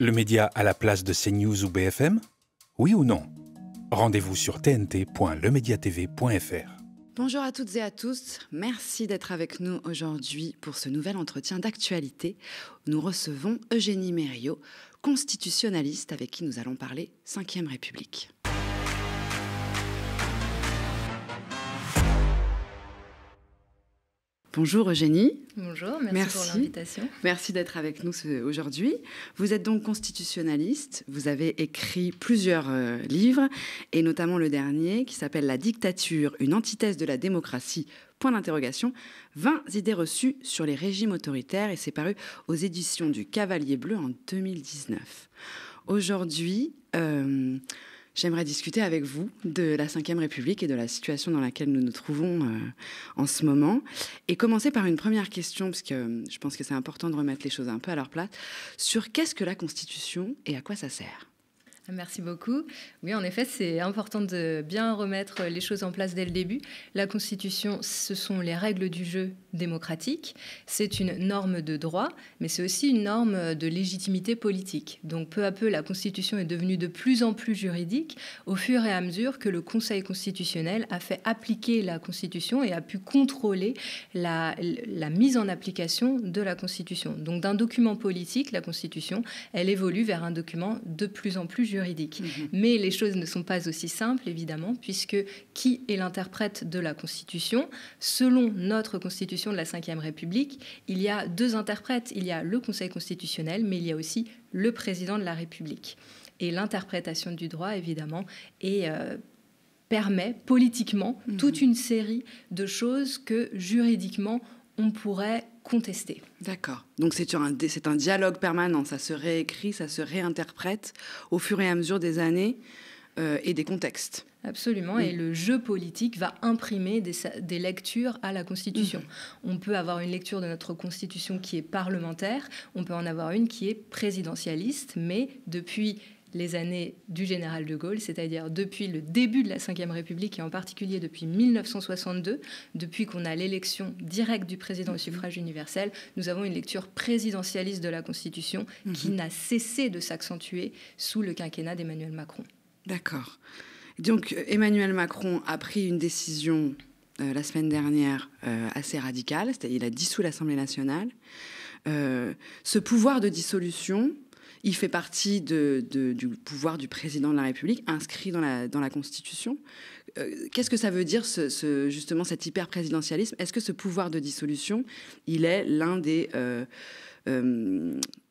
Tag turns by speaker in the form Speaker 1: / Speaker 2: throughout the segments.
Speaker 1: Le média à la place de CNews ou BFM? Oui ou non? Rendez-vous sur tnt.lemediatv.fr.
Speaker 2: Bonjour à toutes et à tous, merci d'être avec nous aujourd'hui pour ce nouvel entretien d'actualité. Nous recevons Eugénie Mériot, constitutionnaliste avec qui nous allons parler 5e République. Bonjour Eugénie.
Speaker 3: Bonjour, merci pour l'invitation.
Speaker 2: Merci d'être avec nous aujourd'hui. Vous êtes donc constitutionnaliste, vous avez écrit plusieurs livres, et notamment le dernier qui s'appelle « La dictature, une antithèse de la démocratie », point d'interrogation, 20 idées reçues sur les régimes autoritaires, et c'est paru aux éditions du Cavalier Bleu en 2019. Aujourd'hui, j'aimerais discuter avec vous de la 5e République et de la situation dans laquelle nous nous trouvons en ce moment. Et commencer par une première question, parce que je pense que c'est important de remettre les choses un peu à leur place, sur qu'est-ce que la Constitution et à quoi ça sert ?
Speaker 3: Merci beaucoup. Oui, en effet, c'est important de bien remettre les choses en place dès le début. La Constitution, ce sont les règles du jeu démocratique. C'est une norme de droit, mais c'est aussi une norme de légitimité politique. Donc, peu à peu, la Constitution est devenue de plus en plus juridique au fur et à mesure que le Conseil constitutionnel a fait appliquer la Constitution et a pu contrôler la mise en application de la Constitution. Donc, d'un document politique, la Constitution, elle évolue vers un document de plus en plus juridique. Mais les choses ne sont pas aussi simples, évidemment, puisque qui est l'interprète de la Constitution? Selon notre Constitution de la 5e République, il y a deux interprètes. Il y a le Conseil constitutionnel, mais il y a aussi le président de la République. Et l'interprétation du droit, évidemment, permet politiquement toute une série de choses que juridiquement, on pourrait contester.
Speaker 2: D'accord. Donc c'est un dialogue permanent, ça se réécrit, ça se réinterprète au fur et à mesure des années et des contextes.
Speaker 3: Absolument, et le jeu politique va imprimer des lectures à la Constitution. On peut avoir une lecture de notre Constitution qui est parlementaire, on peut en avoir une qui est présidentialiste, mais depuis les années du général de Gaulle, c'est-à-dire depuis le début de la 5e République et en particulier depuis 1962, depuis qu'on a l'élection directe du président au suffrage universel, nous avons une lecture présidentialiste de la Constitution qui n'a cessé de s'accentuer sous le quinquennat d'Emmanuel Macron.
Speaker 2: D'accord. Donc Emmanuel Macron a pris une décision la semaine dernière assez radicale, c'est-à-dire il a dissous l'Assemblée nationale. Ce pouvoir de dissolution, il fait partie du pouvoir du président de la République, inscrit dans la Constitution. Qu'est-ce que ça veut dire, justement, cet hyper-présidentialisme ? Est-ce que ce pouvoir de dissolution, il est l'un des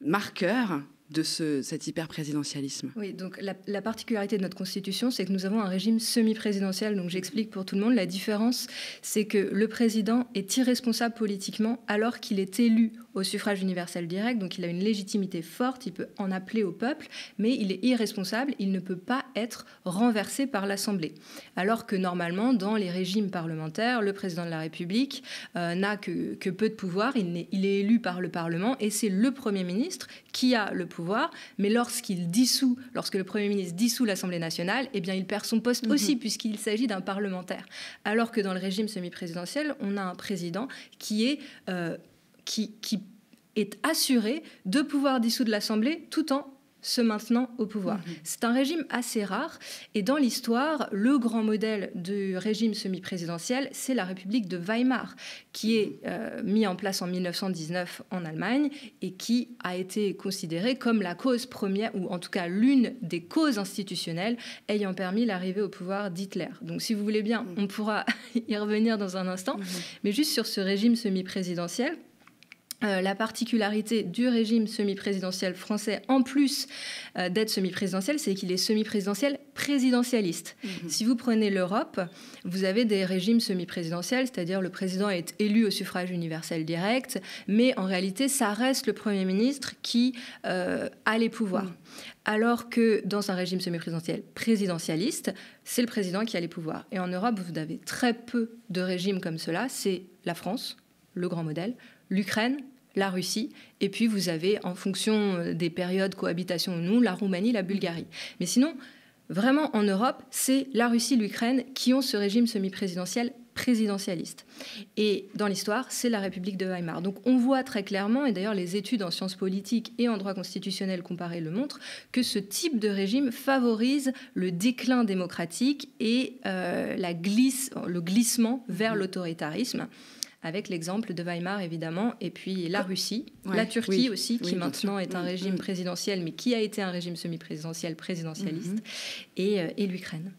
Speaker 2: marqueurs de cet hyper-présidentialisme?
Speaker 3: Oui, donc la particularité de notre Constitution, c'est que nous avons un régime semi-présidentiel. Donc j'explique pour tout le monde. La différence, c'est que le président est irresponsable politiquement alors qu'il est élu au suffrage universel direct. Donc il a une légitimité forte, il peut en appeler au peuple, mais il est irresponsable, il ne peut pas être renversé par l'Assemblée. Alors que normalement, dans les régimes parlementaires, le président de la République n'a que peu de pouvoir, il est élu par le Parlement et c'est le Premier ministre qui a le pouvoir, mais lorsque le Premier ministre dissout l'Assemblée nationale, eh bien, il perd son poste aussi, puisqu'il s'agit d'un parlementaire. Alors que dans le régime semi-présidentiel, on a un président qui est assuré de pouvoir dissoudre l'Assemblée tout en se maintenant au pouvoir. C'est un régime assez rare et dans l'histoire, le grand modèle du régime semi-présidentiel, c'est la République de Weimar qui est mis en place en 1919 en Allemagne et qui a été considérée comme la cause première, ou en tout cas l'une des causes institutionnelles ayant permis l'arrivée au pouvoir d'Hitler. Donc si vous voulez bien, on pourra y revenir dans un instant, mais juste sur ce régime semi-présidentiel, la particularité du régime semi-présidentiel français, en plus d'être semi-présidentiel, c'est qu'il est semi-présidentiel présidentialiste. Si vous prenez l'Europe, vous avez des régimes semi-présidentiels, c'est-à-dire le président est élu au suffrage universel direct, mais en réalité, ça reste le Premier ministre qui a les pouvoirs. Alors que dans un régime semi-présidentiel présidentialiste, c'est le président qui a les pouvoirs. Et en Europe, vous avez très peu de régimes comme cela. C'est la France, le grand modèle, l'Ukraine, la Russie, et puis vous avez, en fonction des périodes cohabitation ou non, la Roumanie, la Bulgarie. Mais sinon, vraiment, en Europe, c'est la Russie, l'Ukraine qui ont ce régime semi-présidentiel présidentialiste. Et dans l'histoire, c'est la République de Weimar. Donc on voit très clairement, et d'ailleurs les études en sciences politiques et en droit constitutionnel comparé le montrent, que ce type de régime favorise le déclin démocratique et le glissement vers l'autoritarisme, avec l'exemple de Weimar évidemment, et puis la Russie, la Turquie aussi, qui maintenant est un régime présidentiel, mais qui a été un régime semi-présidentiel, présidentialiste, et l'Ukraine.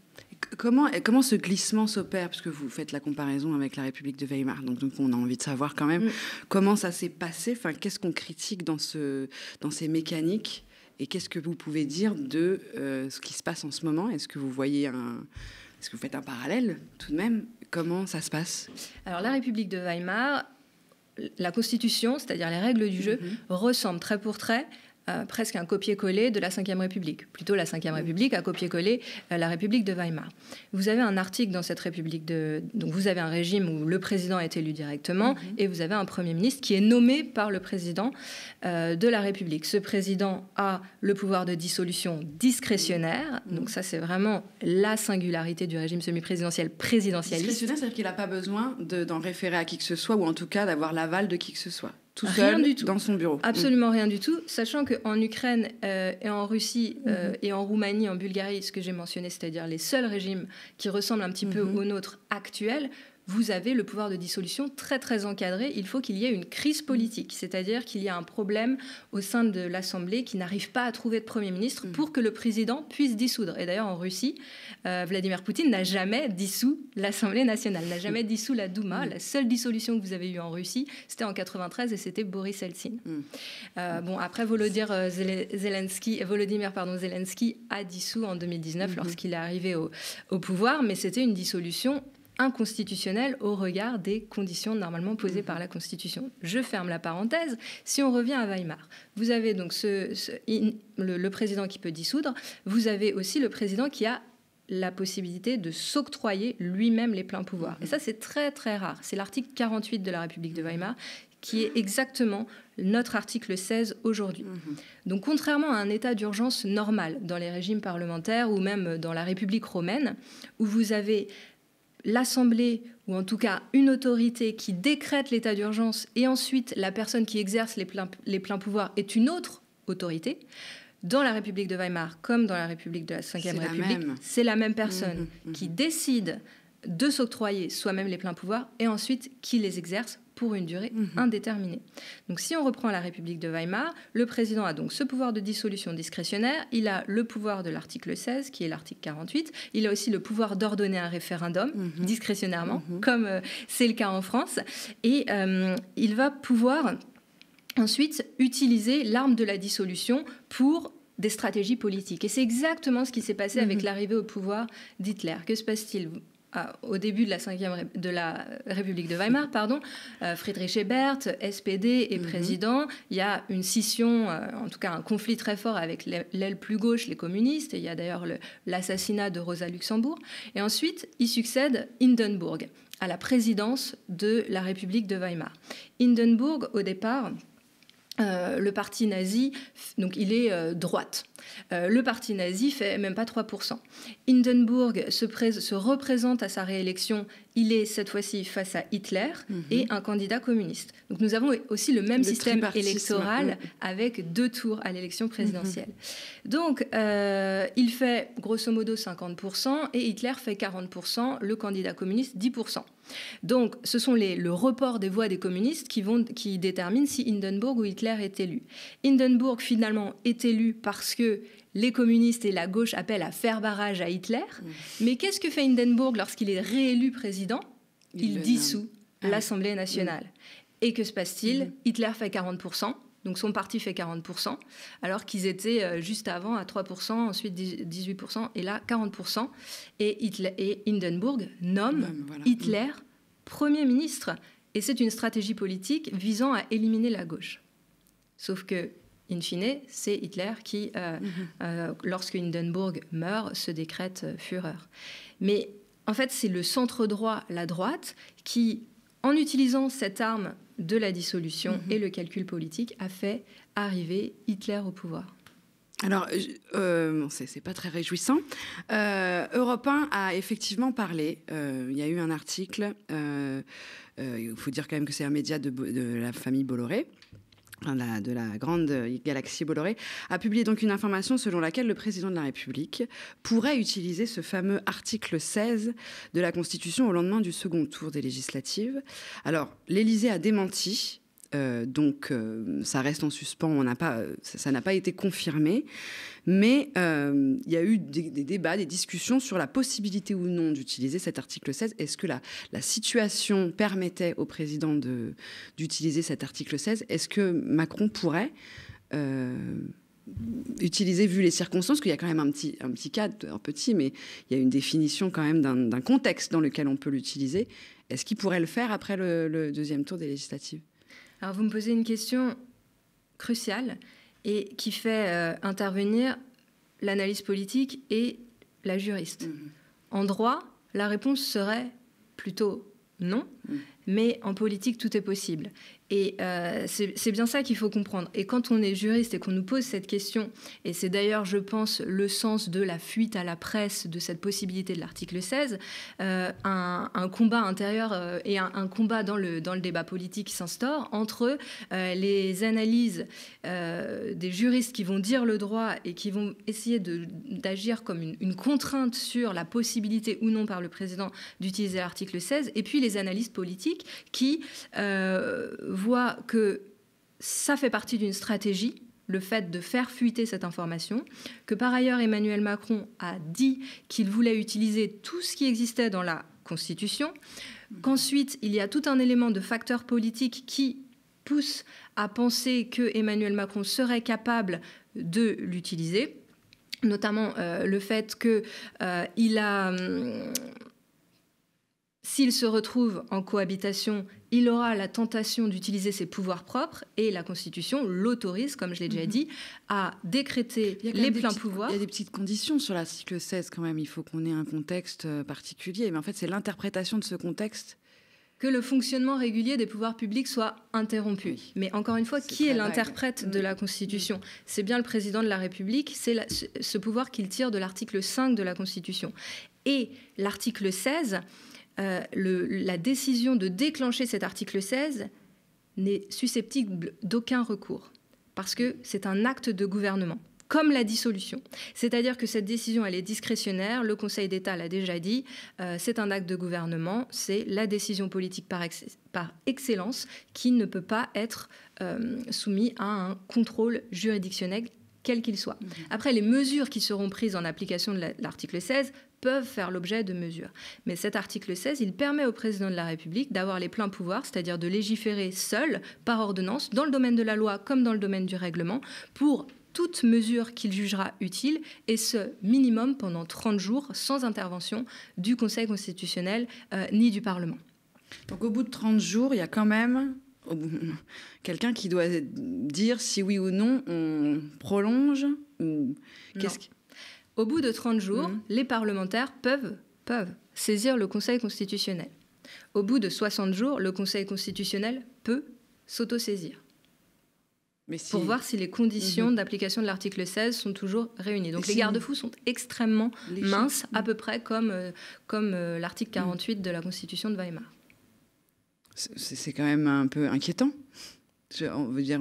Speaker 2: Comment ce glissement s'opère? Parce que vous faites la comparaison avec la République de Weimar, donc on a envie de savoir quand même comment ça s'est passé, enfin, qu'est-ce qu'on critique dans ces mécaniques, et qu'est-ce que vous pouvez dire de ce qui se passe en ce moment? Est-ce que vous voyez est-ce que vous faites un parallèle tout de même? Comment ça se passe?
Speaker 3: Alors la République de Weimar, la Constitution, c'est-à-dire les règles du jeu, ressemblent trait pour trait presque un copier-coller de la Ve République. Plutôt la Ve République a copié-collé la République de Weimar. Vous avez un article dans cette République donc vous avez un régime où le président est élu directement et vous avez un Premier ministre qui est nommé par le président de la République. Ce président a le pouvoir de dissolution discrétionnaire. Donc ça, c'est vraiment la singularité du régime semi-présidentiel présidentialiste.
Speaker 2: Discrétionnaire, c'est-à-dire qu'il n'a pas besoin d'en référer à qui que ce soit, ou en tout cas d'avoir l'aval de qui que ce soit. Tout seul,
Speaker 3: du tout.
Speaker 2: Dans son bureau.
Speaker 3: Absolument rien du tout, sachant qu'en Ukraine et en Russie et en Roumanie, en Bulgarie, ce que j'ai mentionné, c'est-à-dire les seuls régimes qui ressemblent un petit peu au nôtre actuel, vous avez le pouvoir de dissolution très très encadré. Il faut qu'il y ait une crise politique, c'est-à-dire qu'il y a un problème au sein de l'Assemblée qui n'arrive pas à trouver de Premier ministre pour que le président puisse dissoudre. Et d'ailleurs en Russie, Vladimir Poutine n'a jamais dissous l'Assemblée nationale, n'a jamais dissous la Douma. La seule dissolution que vous avez eue en Russie, c'était en 93 et c'était Boris Eltsine. Bon, après Volodymyr Zelensky a dissous en 2019 lorsqu'il est arrivé au pouvoir, mais c'était une dissolution inconstitutionnel au regard des conditions normalement posées par la Constitution. Je ferme la parenthèse. Si on revient à Weimar, vous avez donc le président qui peut dissoudre, vous avez aussi le président qui a la possibilité de s'octroyer lui-même les pleins pouvoirs. Et ça, c'est très, très rare. C'est l'article 48 de la République de Weimar qui est exactement notre article 16 aujourd'hui. Donc, contrairement à un état d'urgence normal dans les régimes parlementaires ou même dans la République romaine, où vous avez l'Assemblée, ou en tout cas une autorité qui décrète l'état d'urgence et ensuite la personne qui exerce les pleins pouvoirs est une autre autorité, dans la République de Weimar comme dans la République de la Ve République, c'est la même personne qui décide de s'octroyer soi-même les pleins pouvoirs et ensuite qui les exerce pour une durée indéterminée. Donc si on reprend la République de Weimar, le président a donc ce pouvoir de dissolution discrétionnaire, il a le pouvoir de l'article 16, qui est l'article 48, il a aussi le pouvoir d'ordonner un référendum, discrétionnairement, comme c'est le cas en France, et il va pouvoir ensuite utiliser l'arme de la dissolution pour des stratégies politiques. Et c'est exactement ce qui s'est passé avec l'arrivée au pouvoir d'Hitler. Que se passe-t-il ? Au début de la République de Weimar, Friedrich Ebert, SPD, est président. Il y a une scission, en tout cas un conflit très fort avec l'aile plus gauche, les communistes. Et il y a d'ailleurs l'assassinat de Rosa Luxembourg. Et ensuite, il succède Hindenburg à la présidence de la République de Weimar. Hindenburg, au départ, le parti nazi, donc il est droite. Le parti nazi fait même pas 3%. Hindenburg se représente à sa réélection. Il est cette fois-ci face à Hitler et un candidat communiste. Donc nous avons aussi le même système électoral avec 2 tours à l'élection présidentielle. Donc il fait grosso modo 50% et Hitler fait 40%, le candidat communiste 10%. Donc ce sont le report des voix des communistes qui déterminent si Hindenburg ou Hitler est élu. Hindenburg finalement est élu parce que les communistes et la gauche appellent à faire barrage à Hitler. Mais qu'est-ce que fait Hindenburg lorsqu'il est réélu président ? Il dissout l'Assemblée nationale. Et que se passe-t-il ? Hitler fait 40%, donc son parti fait 40%, alors qu'ils étaient juste avant à 3%, ensuite 18%, et là 40%. Et Hindenburg nomme Hitler Premier ministre. Et c'est une stratégie politique visant à éliminer la gauche. Sauf que in fine, c'est Hitler qui, lorsque Hindenburg meurt, se décrète Führer. Mais en fait, c'est le centre-droit, la droite, qui, en utilisant cette arme de la dissolution et le calcul politique, a fait arriver Hitler au pouvoir.
Speaker 2: Alors, c'est pas très réjouissant. Europe 1 a effectivement parlé. Il y a eu un article. Il faut dire quand même que c'est un média de la famille Bolloré, de la grande galaxie Bolloré, a publié donc une information selon laquelle le président de la République pourrait utiliser ce fameux article 16 de la Constitution au lendemain du second tour des législatives. Alors, l'Élysée a démenti. Donc, ça reste en suspens, ça n'a pas été confirmé. Mais il y a eu des débats, des discussions sur la possibilité ou non d'utiliser cet article 16. Est-ce que la situation permettait au président d'utiliser cet article 16 ? Est-ce que Macron pourrait utiliser, vu les circonstances, qu'il y a quand même un petit cadre, un petit, mais il y a une définition quand même d'un contexte dans lequel on peut l'utiliser. Est-ce qu'il pourrait le faire après le deuxième tour des législatives ?
Speaker 3: Alors, vous me posez une question cruciale et qui fait intervenir l'analyse politique et la juriste. En droit, la réponse serait plutôt non, mais en politique, tout est possible. Et c'est bien ça qu'il faut comprendre. Et quand on est juriste et qu'on nous pose cette question, et c'est d'ailleurs, je pense, le sens de la fuite à la presse de cette possibilité de l'article 16, un combat intérieur et un combat dans le débat politique s'instaure entre les analyses des juristes qui vont dire le droit et qui vont essayer d'agir comme une contrainte sur la possibilité ou non par le président d'utiliser l'article 16, et puis les analystes politiques qui voit que ça fait partie d'une stratégie, le fait de faire fuiter cette information, que par ailleurs Emmanuel Macron a dit qu'il voulait utiliser tout ce qui existait dans la Constitution, qu'ensuite il y a tout un élément de facteurs politiques qui pousse à penser que Emmanuel Macron serait capable de l'utiliser, notamment le fait qu'il a... S'il se retrouve en cohabitation, il aura la tentation d'utiliser ses pouvoirs propres et la Constitution l'autorise, comme je l'ai déjà dit, à décréter les pleins pouvoirs.
Speaker 2: Il y a des petites conditions sur l'article 16 quand même. Il faut qu'on ait un contexte particulier. Mais en fait, c'est l'interprétation de ce contexte.
Speaker 3: Que le fonctionnement régulier des pouvoirs publics soit interrompu. Oui. Mais encore une fois, qui est l'interprète de la Constitution ? C'est bien le président de la République, c'est ce pouvoir qu'il tire de l'article 5 de la Constitution. Et l'article 16... la décision de déclencher cet article 16 n'est susceptible d'aucun recours, parce que c'est un acte de gouvernement, comme la dissolution. C'est-à-dire que cette décision, elle est discrétionnaire, le Conseil d'État l'a déjà dit, c'est un acte de gouvernement, c'est la décision politique par excellence qui ne peut pas être soumise à un contrôle juridictionnel quel qu'il soit. Après, les mesures qui seront prises en application de l'article 16 peuvent faire l'objet de mesures. Mais cet article 16, il permet au président de la République d'avoir les pleins pouvoirs, c'est-à-dire de légiférer seul, par ordonnance, dans le domaine de la loi comme dans le domaine du règlement, pour toute mesure qu'il jugera utile, et ce minimum pendant 30 jours, sans intervention du Conseil constitutionnel ni du Parlement.
Speaker 2: Donc au bout de 30 jours, il y a quand même quelqu'un qui doit dire si oui ou non on prolonge ou
Speaker 3: Au bout de 30 jours, les parlementaires peuvent saisir le Conseil constitutionnel. Au bout de 60 jours, le Conseil constitutionnel peut s'autosaisir. Pour voir si les conditions d'application de l'article 16 sont toujours réunies. Donc les garde-fous sont extrêmement minces, à peu près comme l'article 48 de la Constitution de Weimar.
Speaker 2: C'est quand même un peu inquiétant. On veut dire,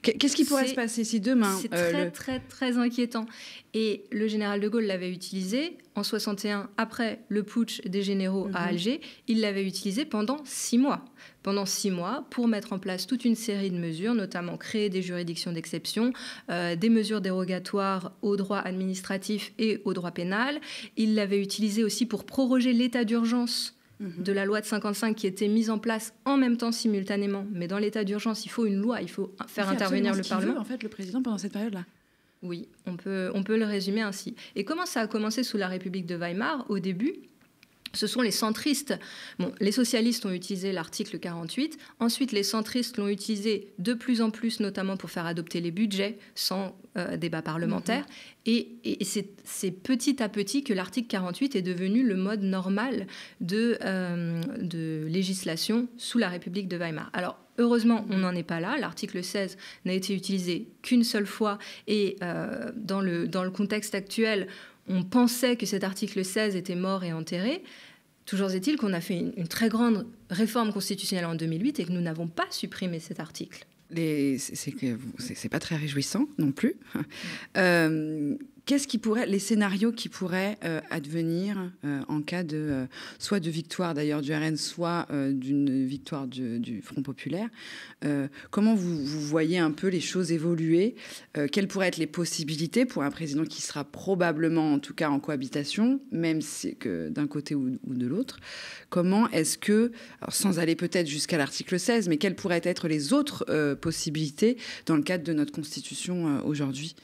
Speaker 2: qu'est-ce qui pourrait se passer si demain...
Speaker 3: C'est très inquiétant. Et le général de Gaulle l'avait utilisé en 61, après le putsch des généraux à Alger. Il l'avait utilisé pendant 6 mois. Pendant 6 mois, pour mettre en place toute une série de mesures, notamment créer des juridictions d'exception, des mesures dérogatoires au droit administratif et au droit pénal. Il l'avait utilisé aussi pour proroger l'état d'urgence de la loi de 55 qui était mise en place en même temps, simultanément. Mais dans l'état d'urgence, il faut une loi, il faut faire intervenir le Parlement.
Speaker 2: Veut, en fait, le président pendant cette période-là.
Speaker 3: Oui, on peut le résumer ainsi. Et comment ça a commencé sous la République de Weimar ? Au début, ce sont les centristes. Bon, les socialistes ont utilisé l'article 48. Ensuite, les centristes l'ont utilisé de plus en plus, notamment pour faire adopter les budgets sans débat parlementaire. Et c'est petit à petit que l'article 48 est devenu le mode normal de législation sous la République de Weimar. Alors, Heureusement, on n'en est pas là. L'article 16 n'a été utilisé qu'une seule fois et dans le contexte actuel, on pensait que cet article 16 était mort et enterré. Toujours est-il qu'on a fait une très grande réforme constitutionnelle en 2008 et que nous n'avons pas supprimé cet article.
Speaker 2: C'est pas très réjouissant non plus. Qu'est-ce qui pourrait, les scénarios qui pourraient advenir en cas de soit de victoire d'ailleurs du RN, soit d'une victoire du Front populaire? Comment vous voyez un peu les choses évoluer? Quelles pourraient être les possibilités pour un président qui sera probablement, en tout cas, en cohabitation, même si que d'un côté ou de l'autre? Comment est-ce que, alors sans aller peut-être jusqu'à l'article 16, mais quelles pourraient être les autres possibilités dans le cadre de notre Constitution aujourd'hui?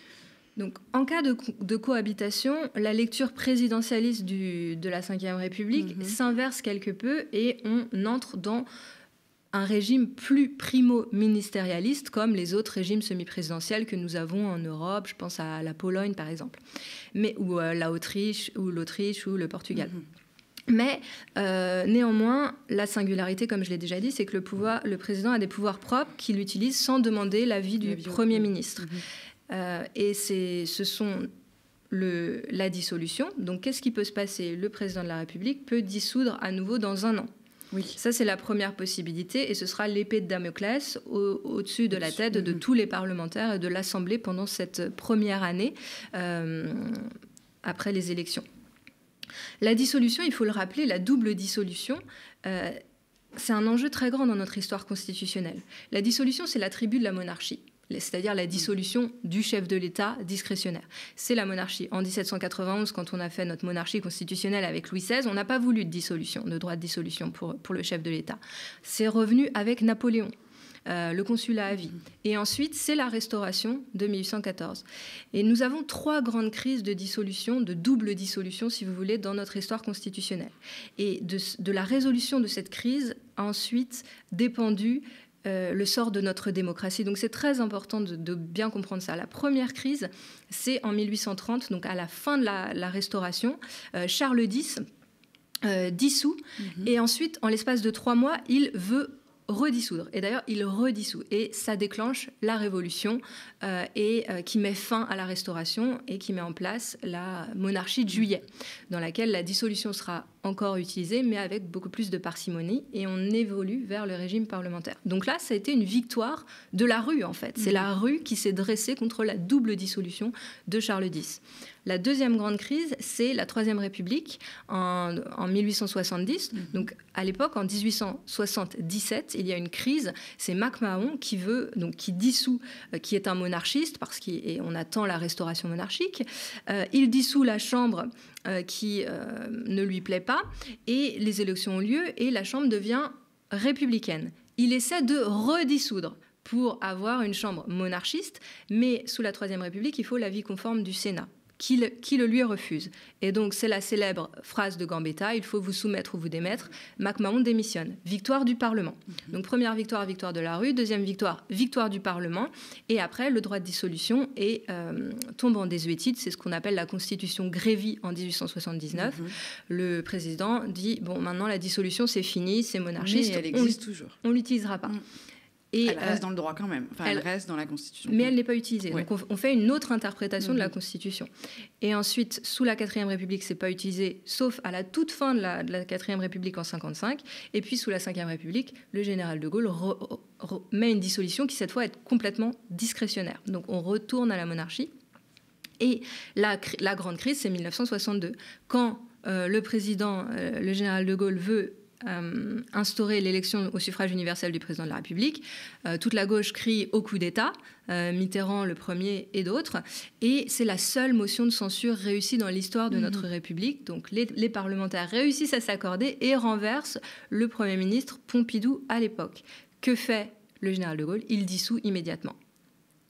Speaker 3: Donc, en cas de cohabitation, la lecture présidentialiste de la Ve République s'inverse quelque peu et on entre dans un régime plus primo-ministérialiste comme les autres régimes semi-présidentiels que nous avons en Europe. Je pense à la Pologne, par exemple, ou l'Autriche ou le Portugal. Mais néanmoins, la singularité, comme je l'ai déjà dit, c'est que le président a des pouvoirs propres qu'il utilise sans demander l'avis du Premier ministre. Et ce sont la dissolution. Donc, qu'est-ce qui peut se passer? Le président de la République peut dissoudre à nouveau dans 1 an. Oui. Ça, c'est la première possibilité. Et ce sera l'épée de Damoclès au-dessus de la tête de tous les parlementaires et de l'Assemblée pendant cette première année après les élections. La dissolution, il faut le rappeler, la double dissolution, c'est un enjeu très grand dans notre histoire constitutionnelle. La dissolution, c'est l'attribut de la monarchie, c'est-à-dire la dissolution du chef de l'État discrétionnaire. C'est la monarchie. En 1791, quand on a fait notre monarchie constitutionnelle avec Louis XVI, on n'a pas voulu de droit de dissolution pour le chef de l'État. C'est revenu avec Napoléon. Le consulat à vie. Et ensuite, c'est la Restauration de 1814. Et nous avons 3 grandes crises de dissolution, de double dissolution, si vous voulez, dans notre histoire constitutionnelle. Et de la résolution de cette crise a ensuite dépendu le sort de notre démocratie. Donc c'est très important de bien comprendre ça. La première crise, c'est en 1830, donc à la fin de la Restauration. Charles X dissout, et ensuite, en l'espace de 3 mois, il veut redissoudre. Et d'ailleurs, il redissout. Et ça déclenche la Révolution qui met fin à la Restauration et qui met en place la monarchie de Juillet, dans laquelle la dissolution sera encore utilisée, mais avec beaucoup plus de parcimonie. Et on évolue vers le régime parlementaire. Donc là, ça a été une victoire de la rue, en fait. C'est la rue qui s'est dressée contre la double dissolution de Charles X. La deuxième grande crise, c'est la Troisième République en 1870. Donc, à l'époque, en 1877, il y a une crise. C'est MacMahon qui dissout, qui est un monarchiste, parce qu'on attend la restauration monarchique. Il dissout la Chambre qui ne lui plaît pas, et les élections ont lieu, et la Chambre devient républicaine. Il essaie de redissoudre pour avoir une Chambre monarchiste, mais sous la Troisième République, il faut l'avis conforme du Sénat, qui le lui refuse. Et donc, c'est la célèbre phrase de Gambetta, il faut vous soumettre ou vous démettre. MacMahon démissionne. Victoire du Parlement. Donc, première victoire, victoire de la rue. Deuxième victoire, victoire du Parlement. Et après, le droit de dissolution tombe en désuétude. C'est ce qu'on appelle la Constitution Grévy en 1879. Le président dit, bon, maintenant, la dissolution, c'est fini, c'est monarchiste.
Speaker 2: Mais elle existe toujours.
Speaker 3: On ne l'utilisera pas.
Speaker 2: Et elle reste dans le droit quand même. Enfin, elle reste dans la Constitution.
Speaker 3: Mais elle n'est pas utilisée.
Speaker 2: Ouais.
Speaker 3: Donc on fait une autre interprétation de la Constitution. Et ensuite, sous la 4e République, ce n'est pas utilisé, sauf à la toute fin de la 4e République en 1955. Et puis sous la 5e République, le général de Gaulle met une dissolution qui, cette fois, est complètement discrétionnaire. Donc on retourne à la monarchie. Et la grande crise, c'est 1962. Quand le président, le général de Gaulle, veut instaurer l'élection au suffrage universel du président de la République. Toute la gauche crie au coup d'État, Mitterrand le premier et d'autres, et c'est la seule motion de censure réussie dans l'histoire de notre République. Donc les parlementaires réussissent à s'accorder et renversent le Premier ministre Pompidou à l'époque. Que fait le général de Gaulle? Il dissout immédiatement.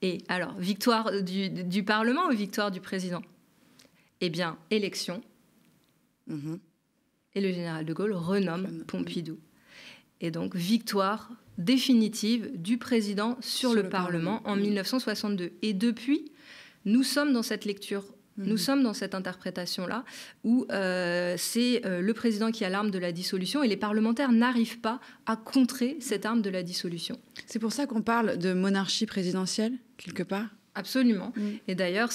Speaker 3: Et alors, victoire du Parlement ou victoire du président? Eh bien, élection. Et le général de Gaulle renomme Pompidou. Et donc, victoire définitive du président sur le Parlement en 1962. Et depuis, nous sommes dans cette lecture Nous sommes dans cette interprétation-là où c'est le président qui a l'arme de la dissolution et les parlementaires n'arrivent pas à contrer cette arme de la dissolution.
Speaker 2: C'est pour ça qu'on parle de monarchie présidentielle, quelque part ?
Speaker 3: Absolument. Et d'ailleurs,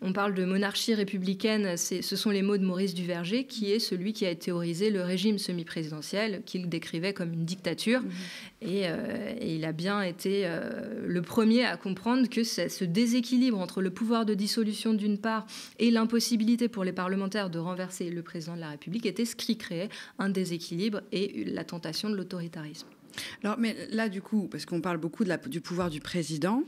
Speaker 3: on parle de monarchie républicaine, ce sont les mots de Maurice Duverger, qui est celui qui a théorisé le régime semi-présidentiel, qu'il décrivait comme une dictature. Et il a bien été le premier à comprendre que ce déséquilibre entre le pouvoir de dissolution d'une part et l'impossibilité pour les parlementaires de renverser le président de la République était ce qui créait un déséquilibre et la tentation de l'autoritarisme.
Speaker 2: Alors, mais là, du coup, parce qu'on parle beaucoup du pouvoir du président,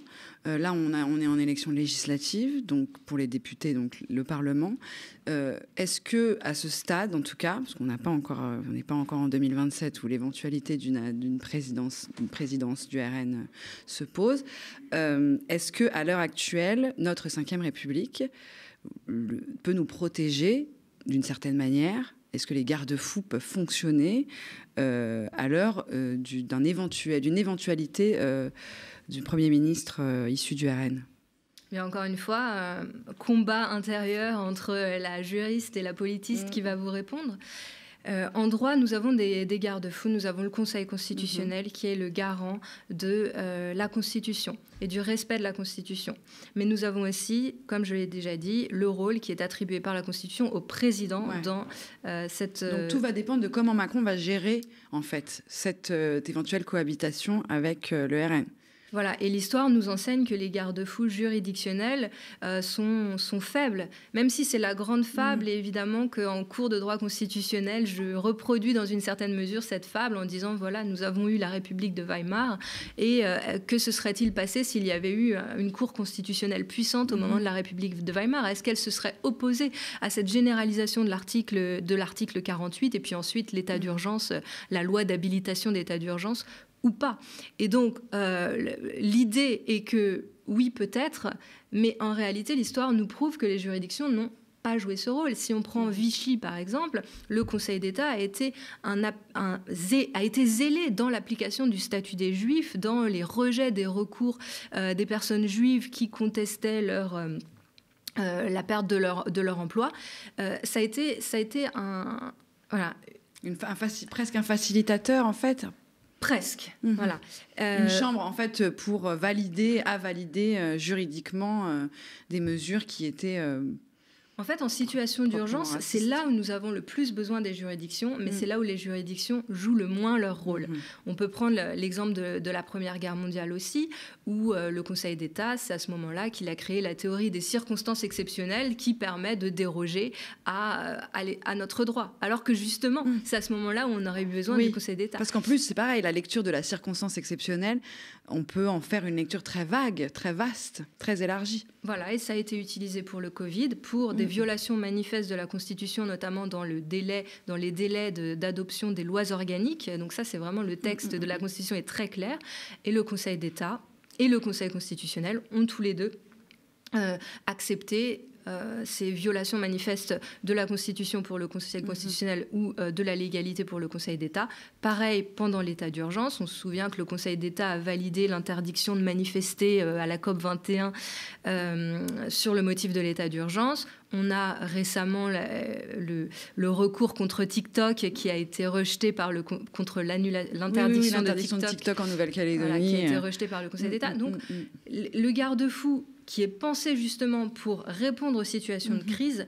Speaker 2: là, on est en élection législative, donc pour les députés, donc le Parlement. Est-ce que, à ce stade, en tout cas, parce qu'on n'est pas encore en 2027 où l'éventualité d'une présidence du RN se pose, est-ce que, à l'heure actuelle, notre Ve République peut nous protéger d'une certaine manière? Est-ce que les garde-fous peuvent fonctionner à l'heure d'une éventualité du Premier ministre issu du RN ?
Speaker 3: Mais encore une fois, combat intérieur entre la juriste et la politiste qui va vous répondre. En droit, nous avons des garde-fous. Nous avons le Conseil constitutionnel qui est le garant de la Constitution et du respect de la Constitution. Mais nous avons aussi, comme je l'ai déjà dit, le rôle qui est attribué par la Constitution au président dans cette...
Speaker 2: Donc tout va dépendre de comment Macron va gérer, en fait, cette éventuelle cohabitation avec le RN.
Speaker 3: Voilà, et l'histoire nous enseigne que les garde-fous juridictionnels sont faibles, même si c'est la grande fable, et évidemment qu'en cours de droit constitutionnel, je reproduis dans une certaine mesure cette fable en disant, voilà, nous avons eu la République de Weimar, et que se serait-il passé s'il y avait eu une cour constitutionnelle puissante au moment de la République de Weimar? Est-ce qu'elle se serait opposée à cette généralisation de l'article 48, et puis ensuite l'état d'urgence, la loi d'habilitation d'état d'urgence ou pas. Et donc, l'idée est que, oui, peut-être, mais en réalité, l'histoire nous prouve que les juridictions n'ont pas joué ce rôle. Si on prend Vichy, par exemple, le Conseil d'État a été zélé dans l'application du statut des Juifs, dans les rejets des recours des personnes juives qui contestaient la perte de leur emploi. Ça a été
Speaker 2: presque un facilitateur, en fait.
Speaker 3: Presque, voilà.
Speaker 2: Une chambre, en fait, pour valider juridiquement des mesures qui étaient...
Speaker 3: En fait, en situation d'urgence, c'est là où nous avons le plus besoin des juridictions, mais c'est là où les juridictions jouent le moins leur rôle. On peut prendre l'exemple de la Première Guerre mondiale aussi, où le Conseil d'État, c'est à ce moment-là qu'il a créé la théorie des circonstances exceptionnelles qui permet de déroger à notre droit. Alors que justement, c'est à ce moment-là où on aurait besoin du Conseil d'État.
Speaker 2: Parce qu'en plus, c'est pareil, la lecture de la circonstance exceptionnelle, on peut en faire une lecture très vague, très vaste, très élargie.
Speaker 3: Voilà, et ça a été utilisé pour le Covid, pour des violations manifestes de la Constitution, notamment dans les délais d'adoption des lois organiques. Donc ça, c'est vraiment le texte de la Constitution est très clair. Et le Conseil d'État et le Conseil constitutionnel ont tous les deux accepté ces violations manifestes de la Constitution pour le Conseil constitutionnel ou de la légalité pour le Conseil d'État. Pareil, pendant l'état d'urgence, on se souvient que le Conseil d'État a validé l'interdiction de manifester à la COP 21 sur le motif de l'état d'urgence. On a récemment le recours contre TikTok qui a été rejeté contre l'interdiction de
Speaker 2: TikTok en Nouvelle-Calédonie.
Speaker 3: Qui a été rejeté par le Conseil d'État. Donc, le garde-fou qui est pensé justement pour répondre aux situations de crise,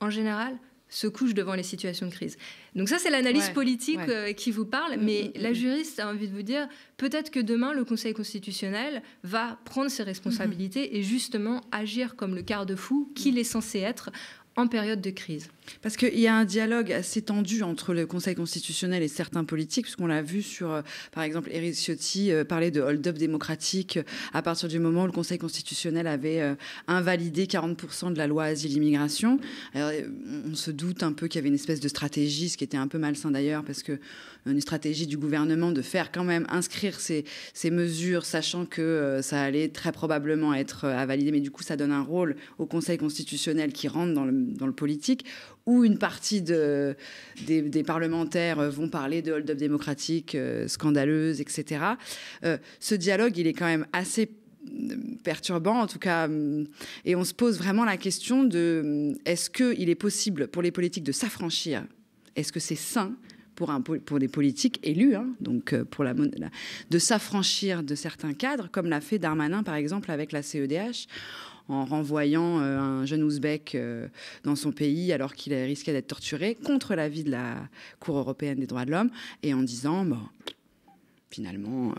Speaker 3: en général, se couche devant les situations de crise. Donc ça, c'est l'analyse politique qui vous parle, mais la juriste a envie de vous dire, peut-être que demain, le Conseil constitutionnel va prendre ses responsabilités et justement agir comme le garde-fou qu'il est censé être en période de crise.
Speaker 2: Parce qu'il y a un dialogue assez tendu entre le Conseil constitutionnel et certains politiques, puisqu'on l'a vu sur, par exemple, Éric Ciotti parler de hold-up démocratique à partir du moment où le Conseil constitutionnel avait invalidé 40% de la loi asile-immigration. Alors, on se doute un peu qu'il y avait une espèce de stratégie, ce qui était un peu malsain d'ailleurs, parce que une stratégie du gouvernement de faire quand même inscrire ces mesures, sachant que ça allait très probablement être à valider, mais du coup, ça donne un rôle au Conseil constitutionnel qui rentre dans le politique, où une partie des parlementaires vont parler de hold-up démocratique scandaleuse, etc. Ce dialogue, il est quand même assez perturbant, en tout cas. Et on se pose vraiment la question de est-ce qu'il est possible pour les politiques de s'affranchir? Est-ce que c'est sain pour des politiques élus, donc de s'affranchir de certains cadres, comme l'a fait Darmanin, par exemple, avec la CEDH, en renvoyant un jeune Ouzbek dans son pays alors qu'il risquait d'être torturé, contre l'avis de la Cour européenne des droits de l'homme, et en disant, finalement...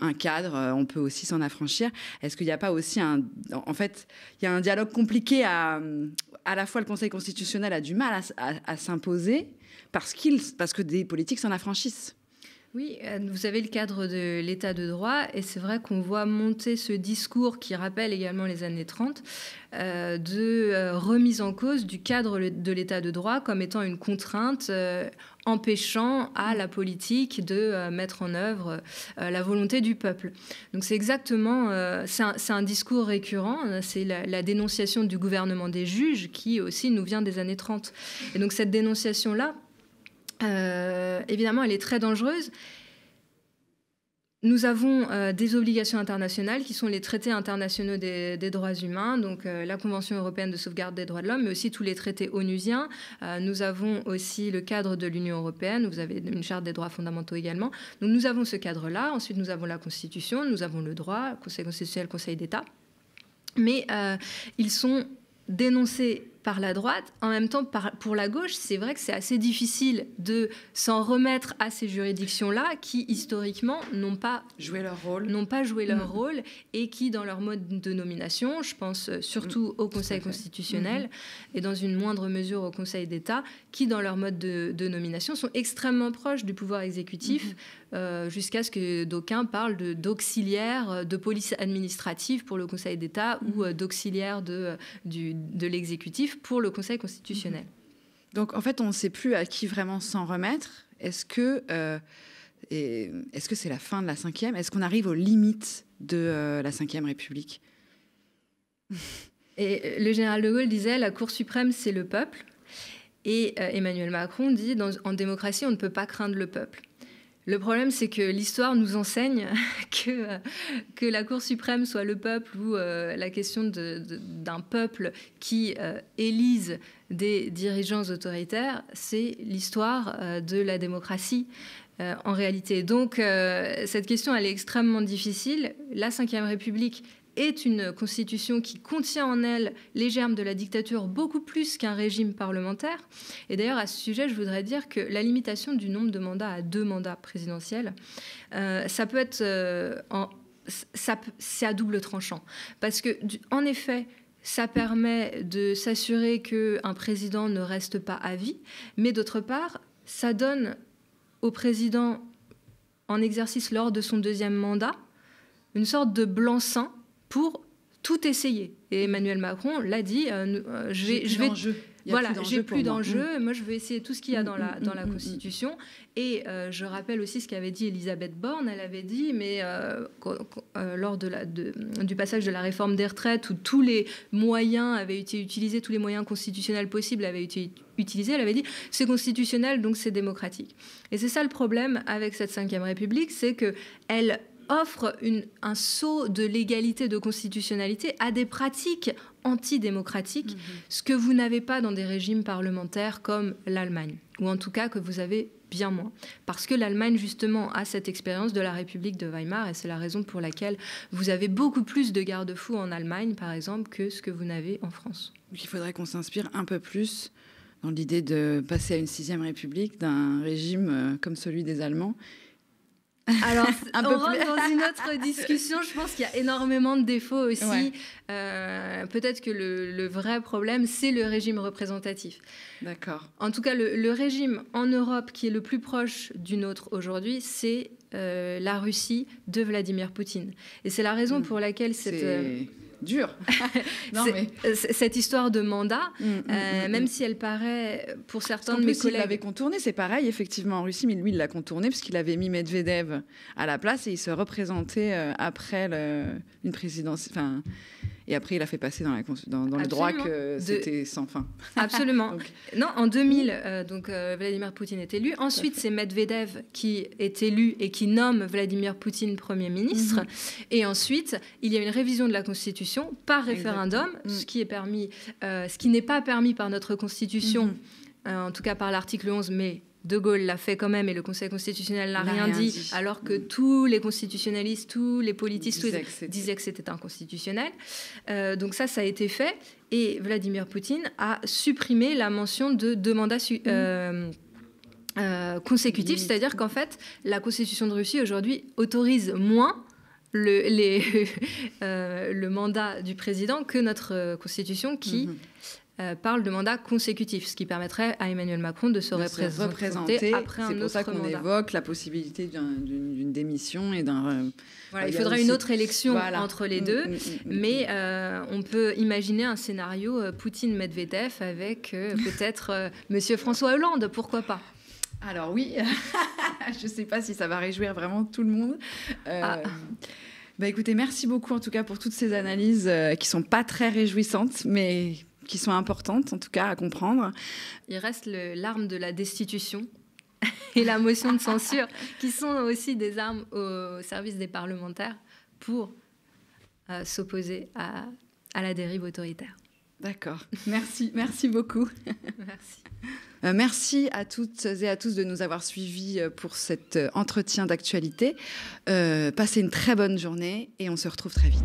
Speaker 2: un cadre, on peut aussi s'en affranchir. Est-ce qu'il n'y a pas aussi en fait, il y a un dialogue compliqué à la fois le Conseil constitutionnel a du mal à s'imposer parce que des politiques s'en affranchissent.
Speaker 3: Oui, vous avez le cadre de l'état de droit et c'est vrai qu'on voit monter ce discours qui rappelle également les années 30 de remise en cause du cadre de l'état de droit comme étant une contrainte empêchant à la politique de mettre en œuvre la volonté du peuple. Donc c'est exactement, c'est un discours récurrent, c'est la dénonciation du gouvernement des juges qui aussi nous vient des années 30. Et donc cette dénonciation-là, évidemment, elle est très dangereuse. Nous avons des obligations internationales qui sont les traités internationaux des droits humains, donc la Convention européenne de sauvegarde des droits de l'homme, mais aussi tous les traités onusiens. Nous avons aussi le cadre de l'Union européenne, vous avez une charte des droits fondamentaux également. Donc nous avons ce cadre-là, ensuite nous avons la Constitution, nous avons le droit, Conseil constitutionnel, Conseil d'État. Mais ils sont dénoncés par la droite, en même temps pour la gauche, c'est vrai que c'est assez difficile de s'en remettre à ces juridictions-là qui, historiquement, n'ont pas joué leur rôle et qui, dans leur mode de nomination, je pense surtout au Conseil constitutionnel et dans une moindre mesure au Conseil d'État, qui, dans leur mode de nomination, sont extrêmement proches du pouvoir exécutif, jusqu'à ce que d'aucuns parlent d'auxiliaire de police administrative pour le Conseil d'État ou d'auxiliaire de l'exécutif pour le Conseil constitutionnel.
Speaker 2: Donc, en fait, on ne sait plus à qui vraiment s'en remettre. Est-ce que c'est la fin de la Ve? Est-ce qu'on arrive aux limites de la Ve République?
Speaker 3: Et le général de Gaulle disait « La Cour suprême, c'est le peuple ». Et Emmanuel Macron dit « En démocratie, on ne peut pas craindre le peuple ». Le problème, c'est que l'histoire nous enseigne que la Cour suprême soit le peuple ou la question d'un peuple qui élise des dirigeants autoritaires, c'est l'histoire de la démocratie en réalité. Donc, cette question, elle est extrêmement difficile. La Ve République est une constitution qui contient en elle les germes de la dictature beaucoup plus qu'un régime parlementaire. Et d'ailleurs, à ce sujet, je voudrais dire que la limitation du nombre de mandats à 2 mandats présidentiels, ça peut être... c'est à double tranchant. Parce que, en effet, ça permet de s'assurer qu'un président ne reste pas à vie, mais d'autre part, ça donne au président en exercice lors de son 2e mandat une sorte de blanc-seing pour tout essayer. Et Emmanuel Macron l'a dit, j'ai plus d'enjeu. Moi, je veux essayer tout ce qu'il y a dans la Constitution. Et je rappelle aussi ce qu'avait dit Elisabeth Borne. Elle avait dit, mais lors du passage de la réforme des retraites, où tous les moyens avaient été utilisés, tous les moyens constitutionnels possibles avaient été utilisés, elle avait dit, c'est constitutionnel, donc c'est démocratique. Et c'est ça le problème avec cette Ve République, c'est qu'elle offre un saut de légalité, de constitutionnalité à des pratiques antidémocratiques, ce que vous n'avez pas dans des régimes parlementaires comme l'Allemagne, ou en tout cas que vous avez bien moins. Parce que l'Allemagne, justement, a cette expérience de la République de Weimar, et c'est la raison pour laquelle vous avez beaucoup plus de garde-fous en Allemagne, par exemple, que ce que vous n'avez en France.
Speaker 2: Il faudrait qu'on s'inspire un peu plus dans l'idée de passer à une 6e République d'un régime comme celui des Allemands.
Speaker 3: Alors, on rentre dans une autre discussion. Je pense qu'il y a énormément de défauts aussi. Ouais. Peut-être que le vrai problème, c'est le régime représentatif.
Speaker 2: D'accord.
Speaker 3: En tout cas, le régime en Europe qui est le plus proche du nôtre aujourd'hui, c'est la Russie de Vladimir Poutine. Et c'est la raison pour laquelle cette...
Speaker 2: dur.
Speaker 3: Non, cette histoire de mandat, même si elle paraît, pour certains de mes collègues...
Speaker 2: Il l'avait contourné, c'est pareil, effectivement, en Russie, mais lui, il l'a contourné parce qu'il avait mis Medvedev à la place et il se représentait après une présidence... Et après, il a fait passer dans le droit que c'était sans fin.
Speaker 3: Absolument. Non, en 2000, Vladimir Poutine est élu. Ensuite, c'est Medvedev qui est élu et qui nomme Vladimir Poutine Premier ministre. Et ensuite, il y a une révision de la Constitution par référendum, ce qui n'est pas permis par notre Constitution, en tout cas par l'article 11, mais De Gaulle l'a fait quand même et le Conseil constitutionnel n'a rien dit, alors que tous les constitutionnalistes, tous les politistes disaient que c'était inconstitutionnel. Donc ça a été fait. Et Vladimir Poutine a supprimé la mention de deux mandats consécutifs, c'est-à-dire qu'en fait, la Constitution de Russie aujourd'hui autorise moins le mandat du président que notre Constitution qui parle de mandat consécutif, ce qui permettrait à Emmanuel Macron de se représenter après un autre mandat. C'est pour ça qu'on évoque
Speaker 2: la possibilité d'une démission et d'un...
Speaker 3: Voilà, il faudrait une autre élection entre les deux, mais on peut imaginer un scénario Poutine-Medvedev avec peut-être Monsieur François Hollande, pourquoi pas?
Speaker 2: Alors oui, je ne sais pas si ça va réjouir vraiment tout le monde. Écoutez, merci beaucoup en tout cas pour toutes ces analyses qui ne sont pas très réjouissantes, mais qui sont importantes en tout cas à comprendre.
Speaker 3: Il reste l'arme de la destitution et la motion de censure, qui sont aussi des armes au service des parlementaires pour s'opposer à la dérive autoritaire.
Speaker 2: D'accord, merci beaucoup.
Speaker 3: Merci.
Speaker 2: Merci à toutes et à tous de nous avoir suivis pour cet entretien d'actualité. Passez une très bonne journée et on se retrouve très vite.